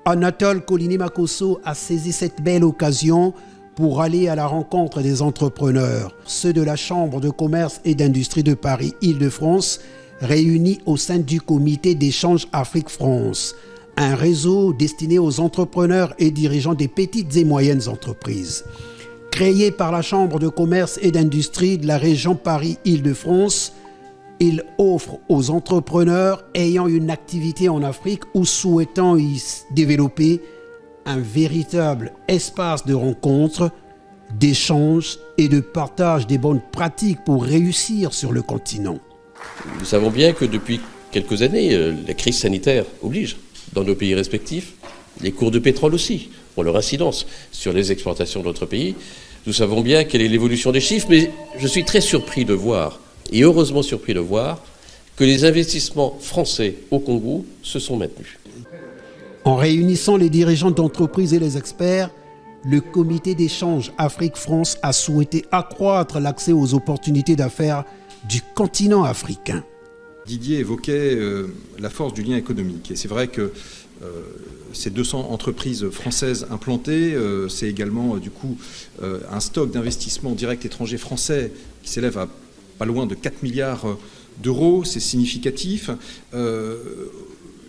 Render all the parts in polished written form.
Anatole Kolini-Makosso a saisi cette belle occasion pour aller à la rencontre des entrepreneurs, ceux de la Chambre de commerce et d'industrie de Paris-Île-de-France, réunis au sein du comité d'échange Afrique-France, un réseau destiné aux entrepreneurs et dirigeants des petites et moyennes entreprises. Créé par la Chambre de commerce et d'industrie de la région Paris-Île-de-France, il offre aux entrepreneurs ayant une activité en Afrique ou souhaitant y développer un véritable espace de rencontre, d'échange et de partage des bonnes pratiques pour réussir sur le continent. Nous savons bien que depuis quelques années, la crise sanitaire oblige dans nos pays respectifs, les cours de pétrole aussi, ont leur incidence sur les exportations de notre pays. Nous savons bien quelle est l'évolution des chiffres, mais je suis très surpris de voir, et heureusement surpris de voir, que les investissements français au Congo se sont maintenus. En réunissant les dirigeants d'entreprises et les experts, le comité d'échange Afrique-France a souhaité accroître l'accès aux opportunités d'affaires du continent africain. Didier évoquait la force du lien économique. Et c'est vrai que ces 200 entreprises françaises implantées, c'est également du coup un stock d'investissements directs étrangers français qui s'élève à pas loin de 4 milliards d'euros. C'est significatif.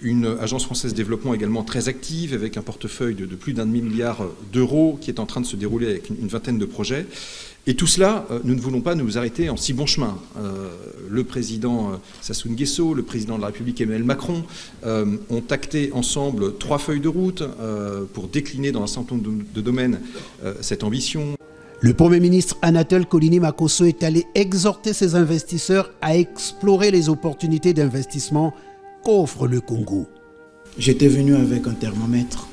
Une agence française de développement également très active, avec un portefeuille de plus d'1 demi-milliard d'euros qui est en train de se dérouler avec une vingtaine de projets. Et tout cela, nous ne voulons pas nous arrêter en si bon chemin. Le président Sassou Nguesso, le président de la République Emmanuel Macron ont acté ensemble 3 feuilles de route pour décliner dans un certain nombre de domaines cette ambition. Le Premier ministre Anatole Kolini-Makosso est allé exhorter ses investisseurs à explorer les opportunités d'investissement qu'offre le Congo. J'étais venu avec un thermomètre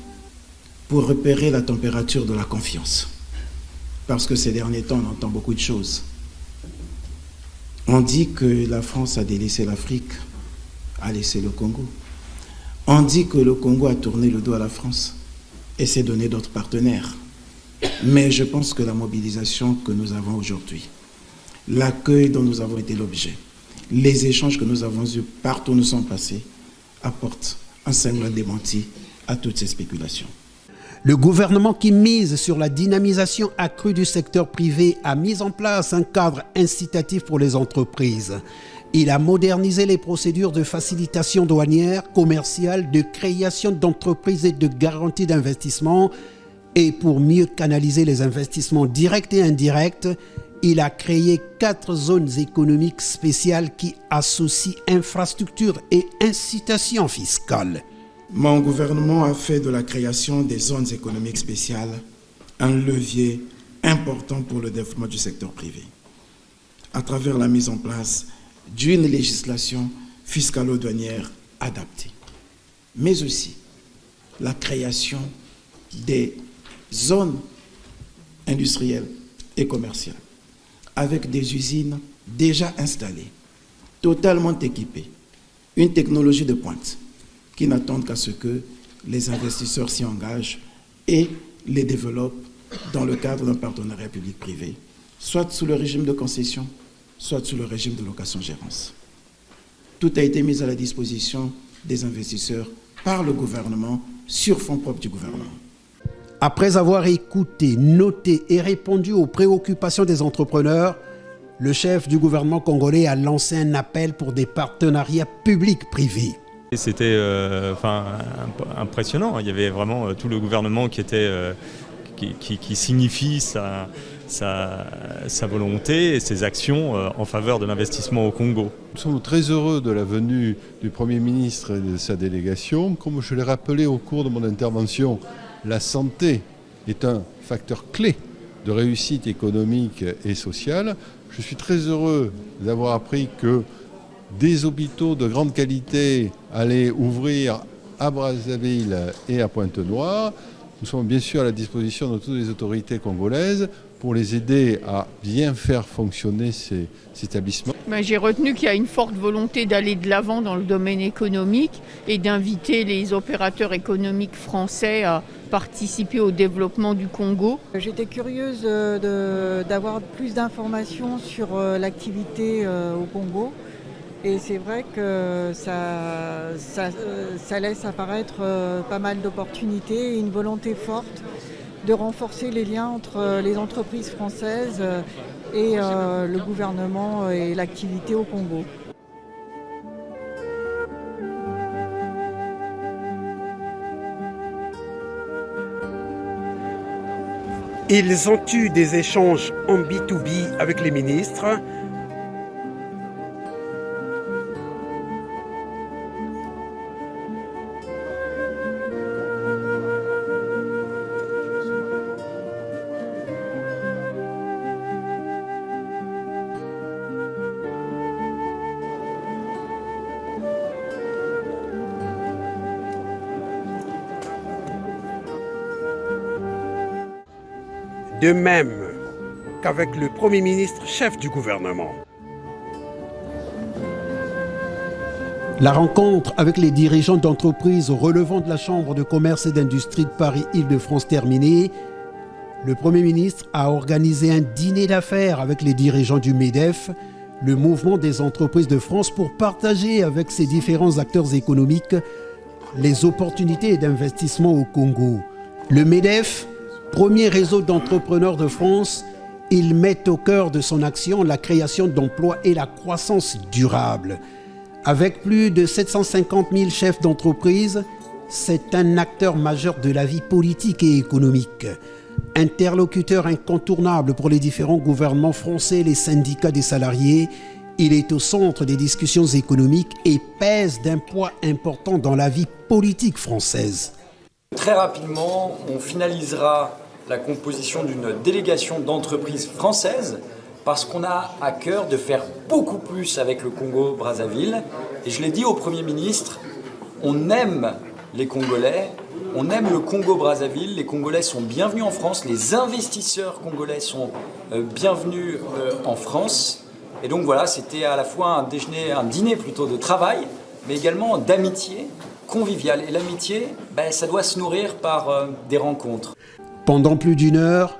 pour repérer la température de la confiance. Parce que ces derniers temps, on entend beaucoup de choses. On dit que la France a délaissé l'Afrique, a laissé le Congo. On dit que le Congo a tourné le dos à la France et s'est donné d'autres partenaires. Mais je pense que la mobilisation que nous avons aujourd'hui, l'accueil dont nous avons été l'objet, les échanges que nous avons eus partout où nous sommes passés, apportent un cinglant démenti à toutes ces spéculations. Le gouvernement qui mise sur la dynamisation accrue du secteur privé a mis en place un cadre incitatif pour les entreprises. Il a modernisé les procédures de facilitation douanière, commerciale, de création d'entreprises et de garantie d'investissement. Et pour mieux canaliser les investissements directs et indirects, il a créé 4 zones économiques spéciales qui associent infrastructures et incitations fiscales. Mon gouvernement a fait de la création des zones économiques spéciales un levier important pour le développement du secteur privé, à travers la mise en place d'une législation fiscalo-douanière adaptée, mais aussi la création des zones industrielles et commerciales, avec des usines déjà installées, totalement équipées, une technologie de pointe, qui n'attendent qu'à ce que les investisseurs s'y engagent et les développent dans le cadre d'un partenariat public-privé, soit sous le régime de concession, soit sous le régime de location-gérance. Tout a été mis à la disposition des investisseurs par le gouvernement sur fonds propres du gouvernement. Après avoir écouté, noté et répondu aux préoccupations des entrepreneurs, le chef du gouvernement congolais a lancé un appel pour des partenariats publics-privés. C'était impressionnant. Il y avait vraiment tout le gouvernement qui signifie sa volonté et ses actions en faveur de l'investissement au Congo. Nous sommes très heureux de la venue du Premier ministre et de sa délégation. Comme je l'ai rappelé au cours de mon intervention, la santé est un facteur clé de réussite économique et sociale. Je suis très heureux d'avoir appris que des hôpitaux de grande qualité allaient ouvrir à Brazzaville et à Pointe-Noire. Nous sommes bien sûr à la disposition de toutes les autorités congolaises pour les aider à bien faire fonctionner ces établissements. J'ai retenu qu'il y a une forte volonté d'aller de l'avant dans le domaine économique et d'inviter les opérateurs économiques français à participer au développement du Congo. J'étais curieuse d'avoir plus d'informations sur l'activité au Congo. Et c'est vrai que ça laisse apparaître pas mal d'opportunités et une volonté forte de renforcer les liens entre les entreprises françaises et le gouvernement et l'activité au Congo. Ils ont eu des échanges en B2B avec les ministres. De même qu'avec le Premier ministre chef du gouvernement. La rencontre avec les dirigeants d'entreprises relevant de la Chambre de commerce et d'industrie de Paris-Île-de-France terminée, le Premier ministre a organisé un dîner d'affaires avec les dirigeants du MEDEF, le mouvement des entreprises de France, pour partager avec ces différents acteurs économiques les opportunités d'investissement au Congo. Le MEDEF, premier réseau d'entrepreneurs de France, il met au cœur de son action la création d'emplois et la croissance durable. Avec plus de 750 000 chefs d'entreprise, c'est un acteur majeur de la vie politique et économique. Interlocuteur incontournable pour les différents gouvernements français et les syndicats des salariés, il est au centre des discussions économiques et pèse d'un poids important dans la vie politique française. Très rapidement, on finalisera la composition d'une délégation d'entreprises françaises parce qu'on a à cœur de faire beaucoup plus avec le Congo-Brazzaville. Et je l'ai dit au Premier ministre, on aime les Congolais, on aime le Congo-Brazzaville, les Congolais sont bienvenus en France, les investisseurs congolais sont bienvenus en France. Et donc voilà, c'était à la fois un dîner plutôt de travail, mais également d'amitié conviviale. Et l'amitié, ça doit se nourrir par des rencontres. Pendant plus d'une heure,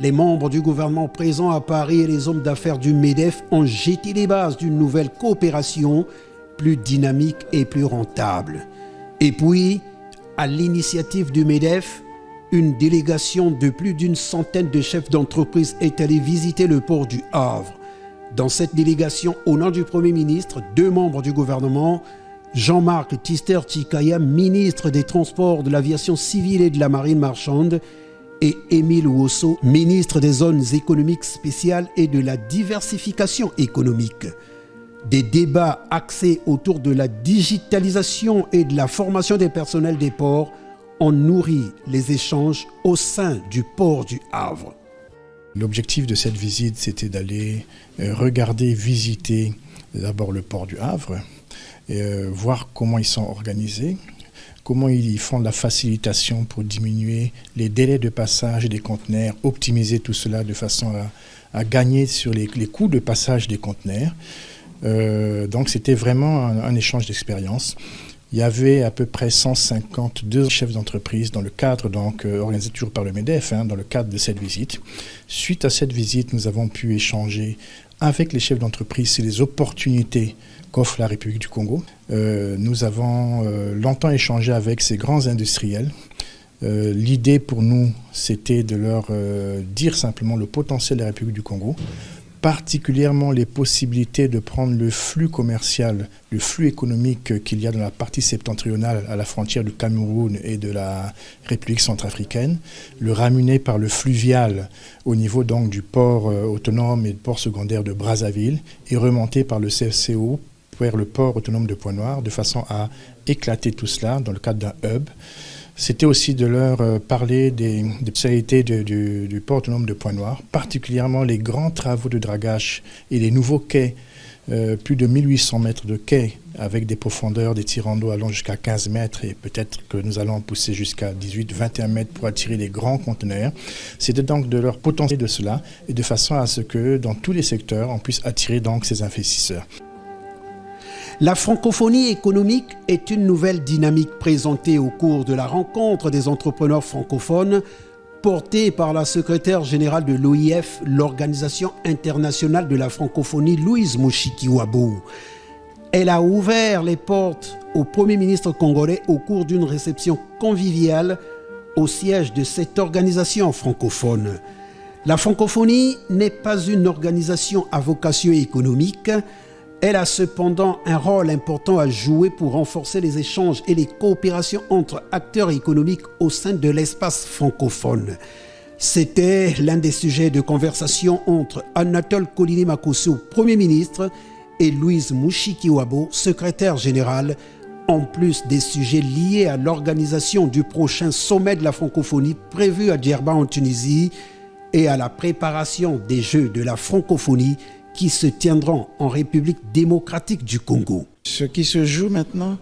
les membres du gouvernement présents à Paris et les hommes d'affaires du MEDEF ont jeté les bases d'une nouvelle coopération plus dynamique et plus rentable. Et puis, à l'initiative du MEDEF, une délégation de plus d'une centaine de chefs d'entreprise est allée visiter le port du Havre. Dans cette délégation, au nom du Premier ministre, 2 membres du gouvernement, Jean-Marc Tjister-Tshikaya, ministre des Transports, de l'Aviation civile et de la Marine marchande, et Émile Ouosso, ministre des Zones économiques spéciales et de la diversification économique. Des débats axés autour de la digitalisation et de la formation des personnels des ports ont nourri les échanges au sein du port du Havre. L'objectif de cette visite, c'était d'aller regarder, visiter d'abord le port du Havre, et voir comment ils sont organisés, comment ils font de la facilitation pour diminuer les délais de passage des conteneurs, optimiser tout cela de façon à gagner sur les coûts de passage des conteneurs. Donc c'était vraiment un échange d'expérience. Il y avait à peu près 152 chefs d'entreprise dans le cadre, organisé toujours par le MEDEF, dans le cadre de cette visite. Suite à cette visite, nous avons pu échanger avec les chefs d'entreprise sur les opportunités qu'offre la République du Congo. Nous avons longtemps échangé avec ces grands industriels. L'idée pour nous, c'était de leur dire simplement le potentiel de la République du Congo, particulièrement les possibilités de prendre le flux commercial, le flux économique qu'il y a dans la partie septentrionale à la frontière du Cameroun et de la République centrafricaine, le ramener par le fluvial au niveau donc du port autonome et du port secondaire de Brazzaville et remonter par le CFCO vers le port autonome de Pointe-Noire de façon à éclater tout cela dans le cadre d'un hub. C'était aussi de leur parler des spécialités du port autonome de Pointe-Noire, particulièrement les grands travaux de dragage et les nouveaux quais, plus de 1800 mètres de quais avec des profondeurs, des tirants d'eau allant jusqu'à 15 mètres et peut-être que nous allons pousser jusqu'à 18-21 mètres pour attirer les grands conteneurs. C'était donc de leur potentiel de cela et de façon à ce que dans tous les secteurs, on puisse attirer donc ces investisseurs. La francophonie économique est une nouvelle dynamique présentée au cours de la rencontre des entrepreneurs francophones portée par la secrétaire générale de l'OIF, l'Organisation internationale de la francophonie, Louise Mushikiwabo. Elle a ouvert les portes au Premier ministre congolais au cours d'une réception conviviale au siège de cette organisation francophone. La francophonie n'est pas une organisation à vocation économique. Elle a cependant un rôle important à jouer pour renforcer les échanges et les coopérations entre acteurs économiques au sein de l'espace francophone. C'était l'un des sujets de conversation entre Anatole Koliné-Makosso, Premier ministre, et Louise Mushikiwabo, secrétaire générale, en plus des sujets liés à l'organisation du prochain sommet de la francophonie prévu à Djerba en Tunisie et à la préparation des Jeux de la francophonie qui se tiendront en République démocratique du Congo. Ce qui se joue maintenant,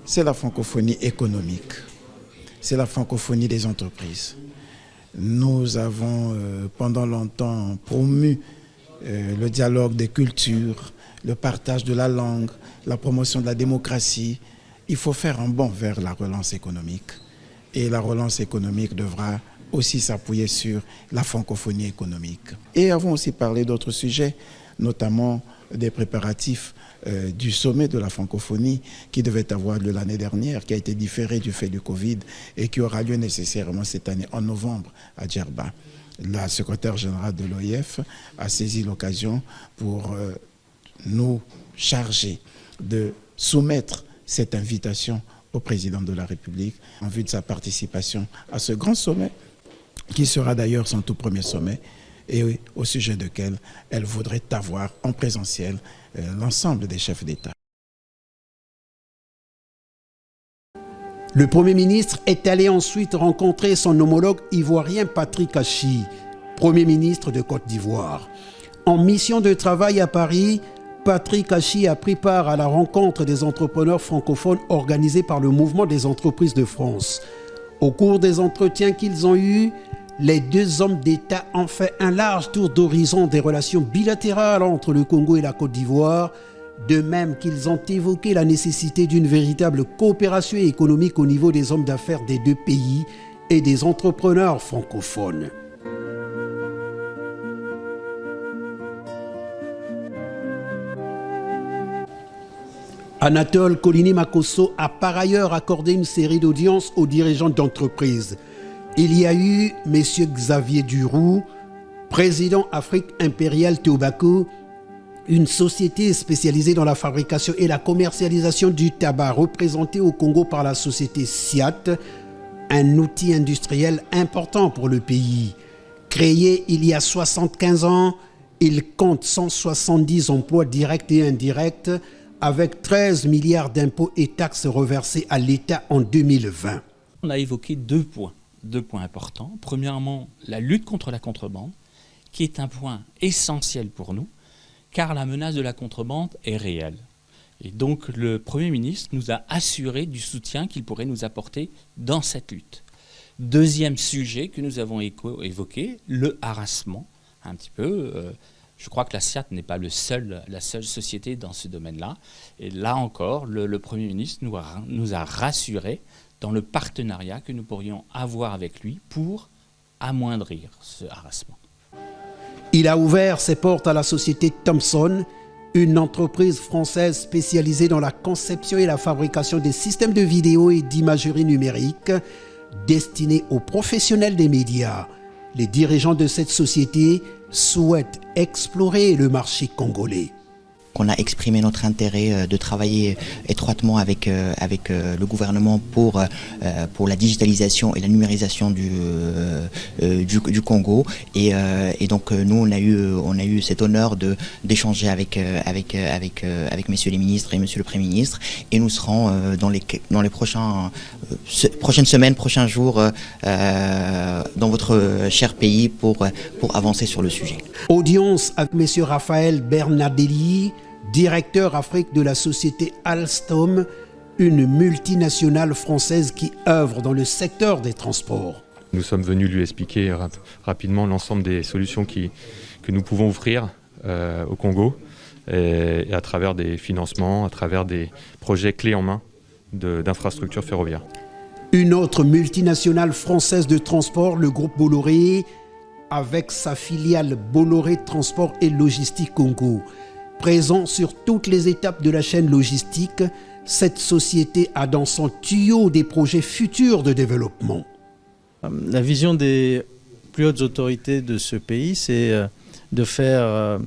c'est la francophonie économique, c'est la francophonie des entreprises. Nous avons pendant longtemps promu le dialogue des cultures, le partage de la langue, la promotion de la démocratie. Il faut faire un bond vers la relance économique. Et la relance économique devra aussi s'appuyer sur la francophonie économique. Et avons aussi parlé d'autres sujets, notamment des préparatifs du sommet de la francophonie qui devait avoir lieu l'année dernière, qui a été différé du fait du Covid et qui aura lieu nécessairement cette année en novembre à Djerba. La secrétaire générale de l'OIF a saisi l'occasion pour nous charger de soumettre cette invitation au président de la République en vue de sa participation à ce grand sommet qui sera d'ailleurs son tout premier sommet et au sujet duquel elle voudrait avoir en présentiel l'ensemble des chefs d'État. Le Premier ministre est allé ensuite rencontrer son homologue ivoirien Patrick Achi, Premier ministre de Côte d'Ivoire. En mission de travail à Paris, Patrick Achi a pris part à la rencontre des entrepreneurs francophones organisée par le Mouvement des entreprises de France. Au cours des entretiens qu'ils ont eus, les deux hommes d'État ont fait un large tour d'horizon des relations bilatérales entre le Congo et la Côte d'Ivoire, de même qu'ils ont évoqué la nécessité d'une véritable coopération économique au niveau des hommes d'affaires des deux pays et des entrepreneurs francophones. Anatole Koliné-Makosso a par ailleurs accordé une série d'audiences aux dirigeants d'entreprises. Il y a eu M. Xavier Duroux, président Afrique Impériale Tobacco, une société spécialisée dans la fabrication et la commercialisation du tabac, représentée au Congo par la société SIAT, un outil industriel important pour le pays. Créé il y a 75 ans, il compte 170 emplois directs et indirects, avec 13 milliards d'impôts et taxes reversés à l'État en 2020. On a évoqué deux points importants. Premièrement, la lutte contre la contrebande, qui est un point essentiel pour nous, car la menace de la contrebande est réelle. Et donc le Premier ministre nous a assuré du soutien qu'il pourrait nous apporter dans cette lutte. Deuxième sujet que nous avons évoqué, le harassement, un petit peu. Je crois que la SIAT n'est pas la seule société dans ce domaine-là. Et là encore, le Premier ministre nous a rassurés dans le partenariat que nous pourrions avoir avec lui pour amoindrir ce harassement. Il a ouvert ses portes à la société Thomson, une entreprise française spécialisée dans la conception et la fabrication des systèmes de vidéo et d'imagerie numérique destinés aux professionnels des médias. Les dirigeants de cette société souhaitent explorer le marché congolais. On a exprimé notre intérêt de travailler étroitement avec le gouvernement pour la digitalisation et la numérisation du Congo et donc nous on a eu cet honneur d'échanger avec messieurs les ministres et monsieur le Premier ministre, et nous serons dans les prochaines semaines, prochains jours dans votre cher pays pour avancer sur le sujet. Audience avec monsieur Raphaël Bernardelli, directeur Afrique de la société Alstom, une multinationale française qui œuvre dans le secteur des transports. Nous sommes venus lui expliquer rapidement l'ensemble des solutions que nous pouvons offrir au Congo, et à travers des financements, à travers des projets clés en main d'infrastructures ferroviaires. Une autre multinationale française de transport, le groupe Bolloré, avec sa filiale Bolloré Transport et Logistique Congo. Présent sur toutes les étapes de la chaîne logistique, cette société a dans son tuyau des projets futurs de développement. La vision des plus hautes autorités de ce pays, c'est de faire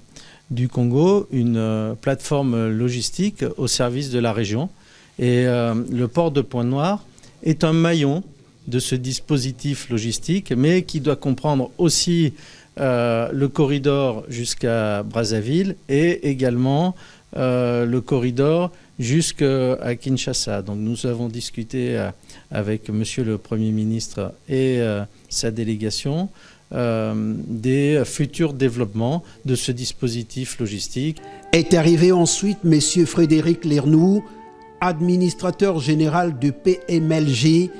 du Congo une plateforme logistique au service de la région. Et le port de Pointe-Noire est un maillon de ce dispositif logistique, mais qui doit comprendre aussi le corridor jusqu'à Brazzaville et également le corridor jusqu'à Kinshasa. Donc nous avons discuté avec Monsieur le Premier ministre et sa délégation des futurs développements de ce dispositif logistique. Est arrivé ensuite M. Frédéric Lernoux, administrateur général de PMLG,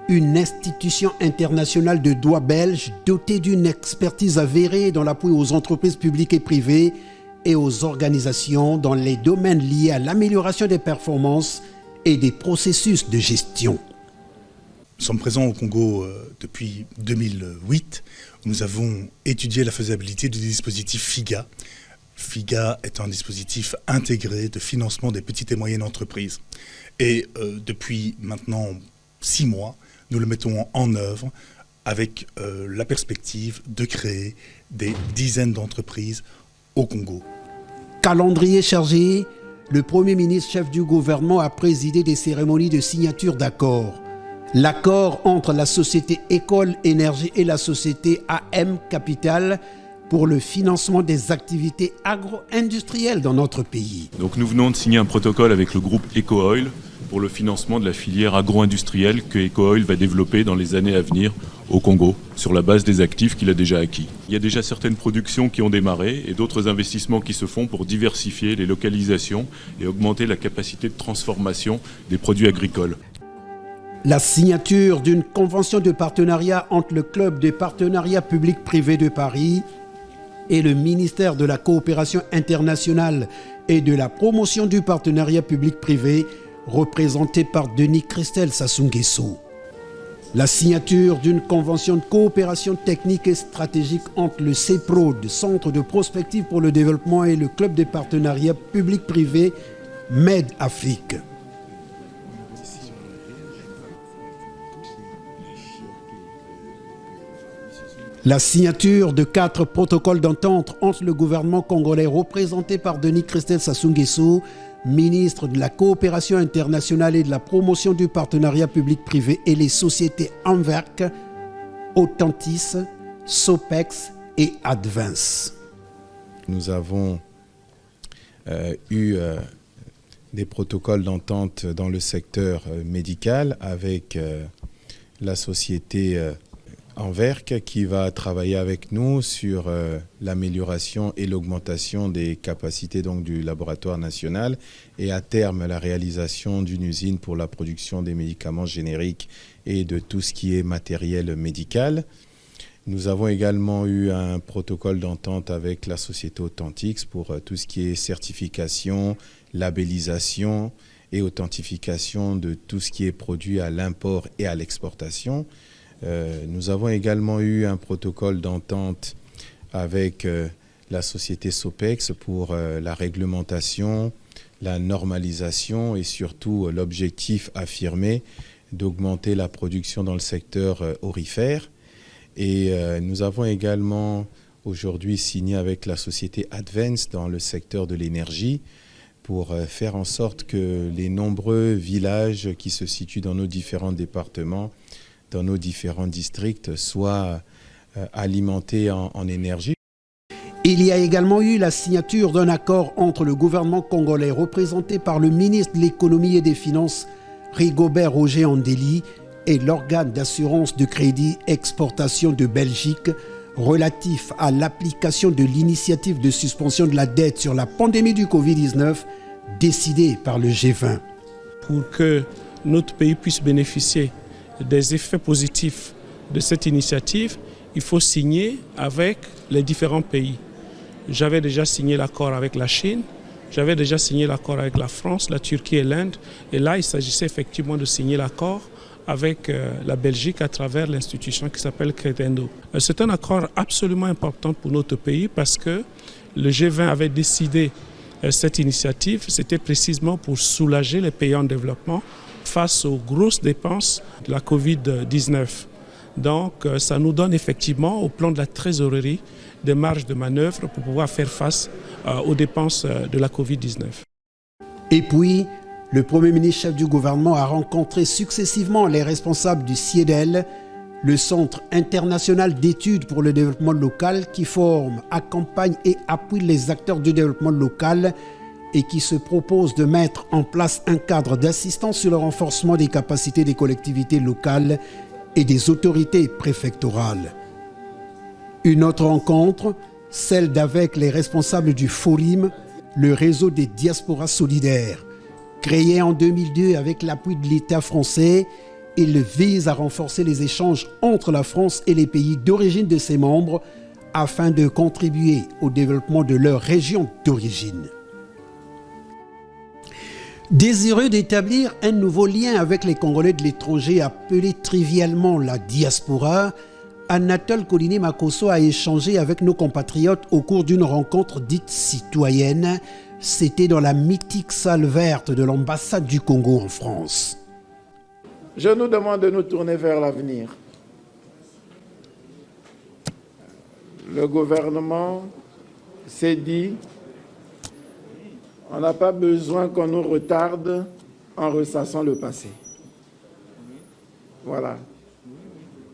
une institution internationale de droit belge dotée d'une expertise avérée dans l'appui aux entreprises publiques et privées et aux organisations dans les domaines liés à l'amélioration des performances et des processus de gestion. Nous sommes présents au Congo depuis 2008. Nous avons étudié la faisabilité du dispositif FIGA. FIGA est un dispositif intégré de financement des petites et moyennes entreprises. Et depuis maintenant 6 mois, nous le mettons en œuvre avec la perspective de créer des dizaines d'entreprises au Congo. Calendrier chargé, le Premier ministre chef du gouvernement a présidé des cérémonies de signature d'accords. L'accord entre la société École Énergie et la société AM Capital pour le financement des activités agro-industrielles dans notre pays. Donc nous venons de signer un protocole avec le groupe EcoOil pour le financement de la filière agro-industrielle que EcoOil va développer dans les années à venir au Congo, sur la base des actifs qu'il a déjà acquis. Il y a déjà certaines productions qui ont démarré et d'autres investissements qui se font pour diversifier les localisations et augmenter la capacité de transformation des produits agricoles. La signature d'une convention de partenariat entre le Club de partenariat public-privé de Paris et le ministère de la Coopération internationale et de la promotion du partenariat public-privé, représenté par Denis Christel Sassou Nguesso. La signature d'une convention de coopération technique et stratégique entre le CEPROD, Centre de prospective pour le développement, et le Club de partenariat public-privé MED Afrique. La signature de 4 protocoles d'entente entre le gouvernement congolais représenté par Denis Christel Sassou Nguesso, ministre de la Coopération internationale et de la promotion du partenariat public-privé, et les sociétés Anverc, Autantis, Sopex et Advance. Nous avons eu des protocoles d'entente dans le secteur médical avec la société Anverc qui va travailler avec nous sur l'amélioration et l'augmentation des capacités donc, du laboratoire national et à terme la réalisation d'une usine pour la production des médicaments génériques et de tout ce qui est matériel médical. Nous avons également eu un protocole d'entente avec la société Authentix pour tout ce qui est certification, labellisation et authentification de tout ce qui est produit à l'import et à l'exportation. Nous avons également eu un protocole d'entente avec la société Sopex pour la réglementation, la normalisation et surtout l'objectif affirmé d'augmenter la production dans le secteur aurifère. Et nous avons également aujourd'hui signé avec la société Advance dans le secteur de l'énergie pour faire en sorte que les nombreux villages qui se situent dans nos différents départements, dans nos différents districts, soient alimentés en énergie. Il y a également eu la signature d'un accord entre le gouvernement congolais représenté par le ministre de l'économie et des finances Rigobert Roger Andéli et l'organe d'assurance de crédit exportation de Belgique relatif à l'application de l'initiative de suspension de la dette sur la pandémie du Covid-19 décidée par le G20. Pour que notre pays puisse bénéficier des effets positifs de cette initiative, il faut signer avec les différents pays. J'avais déjà signé l'accord avec la Chine, j'avais déjà signé l'accord avec la France, la Turquie et l'Inde. Et là, il s'agissait effectivement de signer l'accord avec la Belgique à travers l'institution qui s'appelle Credendo. C'est un accord absolument important pour notre pays parce que le G20 avait décidé cette initiative, c'était précisément pour soulager les pays en développement face aux grosses dépenses de la Covid-19. Donc ça nous donne effectivement au plan de la trésorerie des marges de manœuvre pour pouvoir faire face aux dépenses de la Covid-19. Et puis, le Premier ministre chef du gouvernement a rencontré successivement les responsables du CIEDEL, le Centre international d'études pour le développement local qui forme, accompagne et appuie les acteurs du développement local et qui se propose de mettre en place un cadre d'assistance sur le renforcement des capacités des collectivités locales et des autorités préfectorales. Une autre rencontre, celle d'avec les responsables du FORIM, le réseau des diasporas solidaires. Créé en 2002 avec l'appui de l'État français, il vise à renforcer les échanges entre la France et les pays d'origine de ses membres afin de contribuer au développement de leur région d'origine. Désireux d'établir un nouveau lien avec les Congolais de l'étranger appelés trivialement la diaspora, Anatole Koliné-Makosso a échangé avec nos compatriotes au cours d'une rencontre dite citoyenne. C'était dans la mythique salle verte de l'ambassade du Congo en France. Je nous demande de nous tourner vers l'avenir. Le gouvernement s'est dit, on n'a pas besoin qu'on nous retarde en ressassant le passé. Voilà.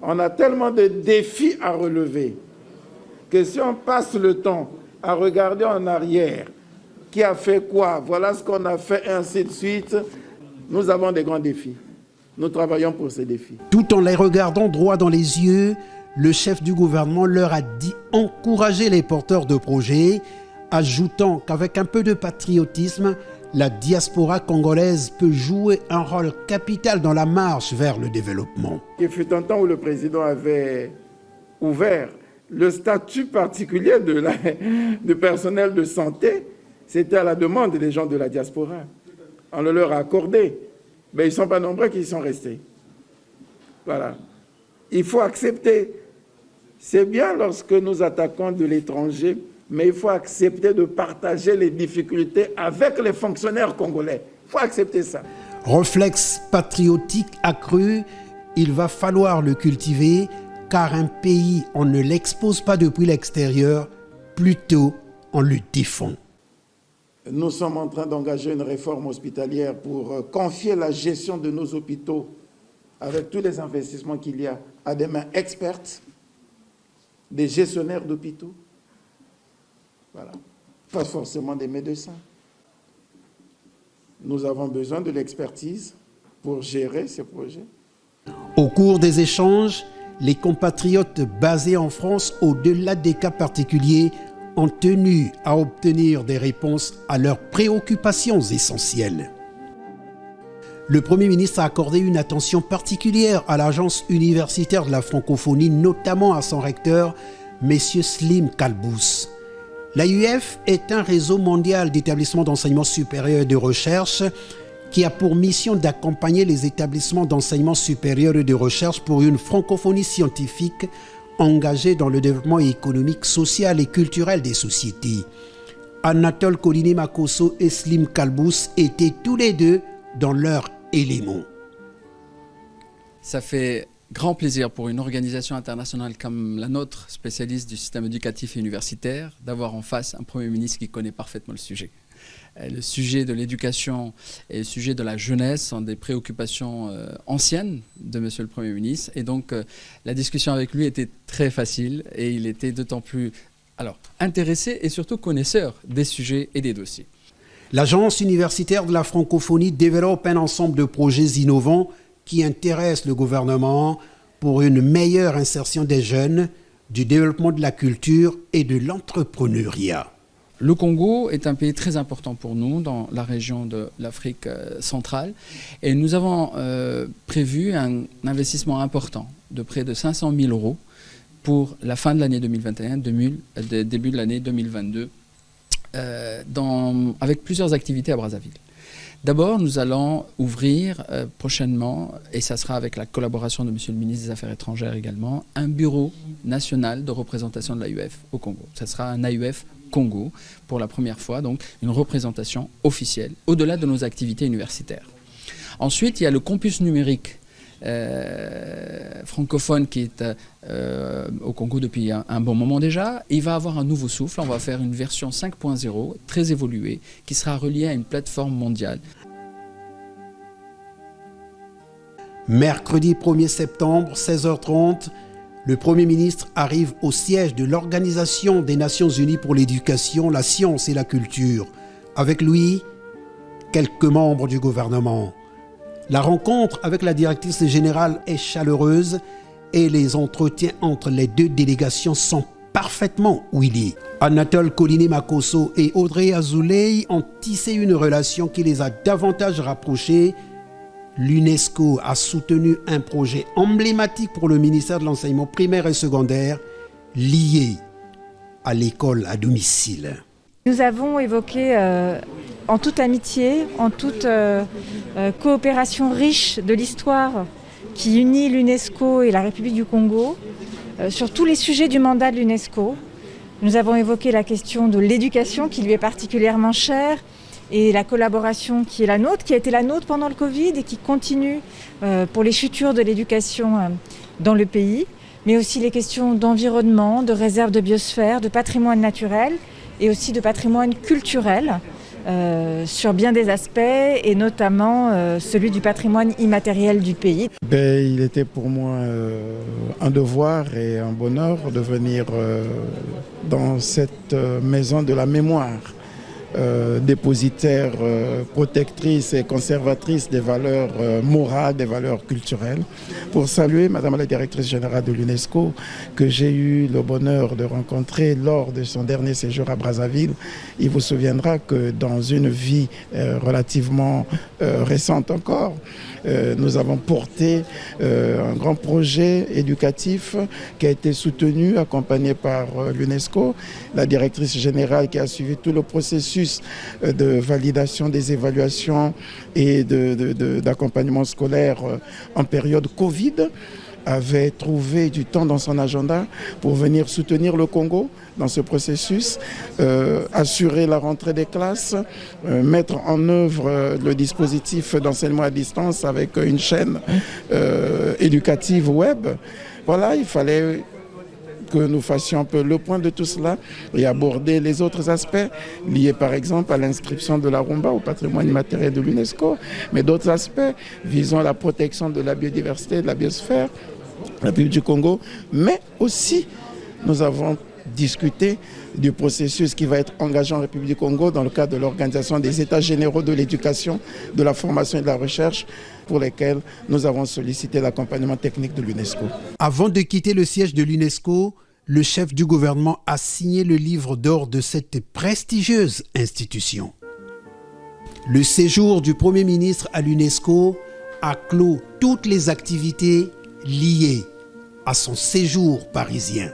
On a tellement de défis à relever que si on passe le temps à regarder en arrière, qui a fait quoi, voilà ce qu'on a fait, et ainsi de suite, nous avons des grands défis. Nous travaillons pour ces défis. Tout en les regardant droit dans les yeux, le chef du gouvernement leur a dit encourager les porteurs de projets, ajoutant qu'avec un peu de patriotisme, la diaspora congolaise peut jouer un rôle capital dans la marche vers le développement. Il fut un temps où le président avait ouvert le statut particulier du personnel de santé. C'était à la demande des gens de la diaspora. On le leur a accordé. Mais ils ne sont pas nombreux qui y sont restés. Voilà. Il faut accepter. C'est bien lorsque nous attaquons de l'étranger, mais il faut accepter de partager les difficultés avec les fonctionnaires congolais. Il faut accepter ça. Réflexe patriotique accru, il va falloir le cultiver, car un pays, on ne l'expose pas depuis l'extérieur, plutôt on le défend. Nous sommes en train d'engager une réforme hospitalière pour confier la gestion de nos hôpitaux avec tous les investissements qu'il y a à des mains expertes, des gestionnaires d'hôpitaux. Voilà. Pas forcément des médecins. Nous avons besoin de l'expertise pour gérer ces projets. Au cours des échanges, les compatriotes basés en France, au-delà des cas particuliers, ont tenu à obtenir des réponses à leurs préoccupations essentielles. Le Premier ministre a accordé une attention particulière à l'Agence universitaire de la francophonie, notamment à son recteur, M. Slim Kalbous. L'AUF est un réseau mondial d'établissements d'enseignement supérieur et de recherche qui a pour mission d'accompagner les établissements d'enseignement supérieur et de recherche pour une francophonie scientifique engagés dans le développement économique, social et culturel des sociétés. Anatole Koliné-Makosso et Slim Kalbous étaient tous les deux dans leur élément. Ça fait grand plaisir pour une organisation internationale comme la nôtre, spécialiste du système éducatif et universitaire, d'avoir en face un Premier ministre qui connaît parfaitement le sujet. Le sujet de l'éducation et le sujet de la jeunesse sont des préoccupations anciennes de Monsieur le Premier ministre. Et donc, la discussion avec lui était très facile et il était d'autant plus intéressé et surtout connaisseur des sujets et des dossiers. L'Agence universitaire de la francophonie développe un ensemble de projets innovants qui intéressent le gouvernement pour une meilleure insertion des jeunes, du développement de la culture et de l'entrepreneuriat. Le Congo est un pays très important pour nous dans la région de l'Afrique centrale et nous avons prévu un investissement important de près de 500 000 € pour la fin de l'année 2021, début de l'année 2022, avec plusieurs activités à Brazzaville. D'abord, nous allons ouvrir prochainement, et ça sera avec la collaboration de Monsieur le ministre des Affaires étrangères également, un bureau national de représentation de l'AUF au Congo. Ça sera un AUF Congo, pour la première fois, donc une représentation officielle, au-delà de nos activités universitaires. Ensuite, il y a le campus numérique francophone qui est au Congo depuis un bon moment déjà. Il va avoir un nouveau souffle, on va faire une version 5.0 très évoluée qui sera reliée à une plateforme mondiale. Mercredi 1er septembre, 16h30, le Premier ministre arrive au siège de l'Organisation des Nations Unies pour l'éducation, la science et la culture. Avec lui, quelques membres du gouvernement. La rencontre avec la directrice générale est chaleureuse et les entretiens entre les deux délégations sont parfaitement huilés. Anatole Koliné-Makosso et Audrey Azoulay ont tissé une relation qui les a davantage rapprochés. L'UNESCO a soutenu un projet emblématique pour le ministère de l'enseignement primaire et secondaire lié à l'école à domicile. Nous avons évoqué en toute amitié, en toute coopération riche de l'histoire qui unit l'UNESCO et la République du Congo, sur tous les sujets du mandat de l'UNESCO. Nous avons évoqué la question de l'éducation qui lui est particulièrement chère et la collaboration qui est la nôtre, qui a été la nôtre pendant le Covid et qui continue pour les futurs de l'éducation dans le pays, mais aussi les questions d'environnement, de réserve de biosphère, de patrimoine naturel et aussi de patrimoine culturel sur bien des aspects et notamment celui du patrimoine immatériel du pays. Il était pour moi un devoir et un bonheur de venir dans cette maison de la mémoire, dépositaire, protectrice et conservatrice des valeurs morales, des valeurs culturelles, pour saluer Madame la directrice générale de l'UNESCO que j'ai eu le bonheur de rencontrer lors de son dernier séjour à Brazzaville. Il vous souviendra que dans une vie relativement récente encore, nous avons porté un grand projet éducatif qui a été soutenu, accompagné par l'UNESCO, la directrice générale qui a suivi tout le processus de validation des évaluations et d'accompagnement scolaire en période Covid, avait trouvé du temps dans son agenda pour venir soutenir le Congo dans ce processus, assurer la rentrée des classes, mettre en œuvre le dispositif d'enseignement à distance avec une chaîne éducative web. Voilà, il fallait que nous fassions un peu le point de tout cela et aborder les autres aspects liés par exemple à l'inscription de la rumba au patrimoine immatériel de l'UNESCO, mais d'autres aspects visant à la protection de la biodiversité, de la biosphère, la République du Congo, mais aussi nous avons discuté du processus qui va être engagé en République du Congo dans le cadre de l'organisation des États généraux de l'éducation, de la formation et de la recherche, pour lesquels nous avons sollicité l'accompagnement technique de l'UNESCO. Avant de quitter le siège de l'UNESCO, le chef du gouvernement a signé le livre d'or de cette prestigieuse institution. Le séjour du Premier ministre à l'UNESCO a clos toutes les activités liées à son séjour parisien.